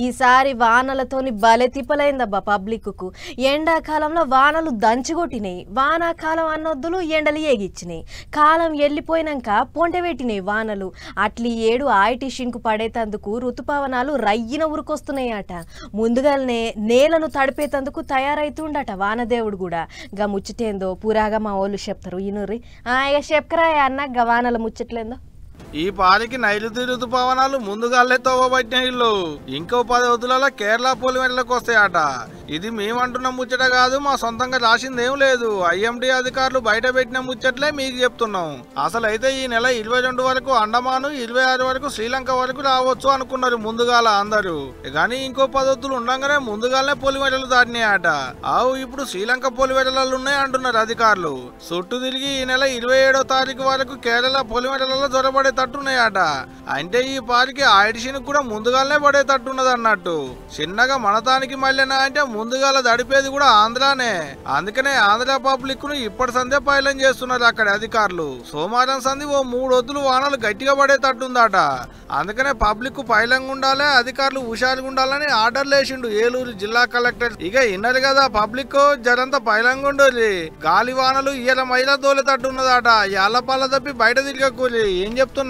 ఈసారి వానలతోని బలె తిప్పలైందబ్బా పబ్లిక్కు. ఎండాకాలంలో వానలు దంచిగొట్టినాయి, వానాకాలం అన్నొద్దులు ఎండలు ఏగిచ్చినాయి. కాలం వెళ్ళిపోయినాక పొంటెబెట్టినాయి వానలు. అట్లీ ఏడు ఆయిటిషిన్కు పడేతందుకు ఋతుపవనాలు రయ్యిన ఉరుకొస్తున్నాయట. ముందుగానే నేలను తడిపేతందుకు తయారైతుండట వానదేవుడు కూడా. గా ముచ్చటేందో పురాగా మా వాళ్ళు చెప్తారు. ఇనుర్రి ఇక చెప్కరా అన్న గా వానల ముచ్చట్లేందో. ఈ పారికి నైరుతి ఋతుపవనాలు ముందుగాలే తోవబట్టిన ఇల్లు ఇంకో 10 రోజులలో కేరళ పొలిమేరలకు వస్తాయట. ఇది మేమంటున్న ముచ్చట కాదు, మా సొంతంగా రాసిందేం లేదు. ఐఎండీ అధికారులు బయట పెట్టిన ముచ్చట్లే మీకు చెప్తున్నాం. అసలైతే ఈ నెల 22 వరకు అండమాను, 26 వరకు శ్రీలంక వరకు రావచ్చు అనుకున్నారు ముందుగాల అందరూ. కానీ ఇంకో 10 రోజులు ఉండగానే ముందుగానే పొలిమేరలు దాటినాయట. ఇప్పుడు శ్రీలంక పొలిమేరలు ఉన్నాయి అంటున్నారు అధికారులు. చుట్టూ తిరిగి ఈ నెల 27వ తారీఖు వరకు కేరళ పొలిమేరలలో జ్వరపడే తట్టున్నాయట. అంటే ఈ పారికి ఆయిడిషన్ కూడా ముందుగానే పడేటట్టున్నది అన్నట్టు. చిన్నగా మనతానికి మళ్ళీనా అంటే ముందుగాల దడిపేది కూడా ఆంధ్రానే. అందుకనే ఆంధ్ర పబ్లిక్ ను ఇప్పటి సందే పైలం చేస్తున్నారు అక్కడ అధికారులు. సోమవారం సంది ఓ 3 రోజులు వానలు గట్టిగా పడేటట్టుందట. అందుకనే పబ్లిక్ పైలంగా ఉండాలి, అధికారులు హుషారుగా ఉండాలని ఆర్డర్లు వేసిండు ఏలూరు జిల్లా కలెక్టర్. ఇక ఇన్నది కదా పబ్లిక్ జరంతా పైలంగా ఉండేది. గాలి వానలు ఇయ్యాల మైల దోలేటట్టున్నదట. యాళ్ళ పాల తప్పి బయట తిరగకూలి. ఏం చెప్తున్నా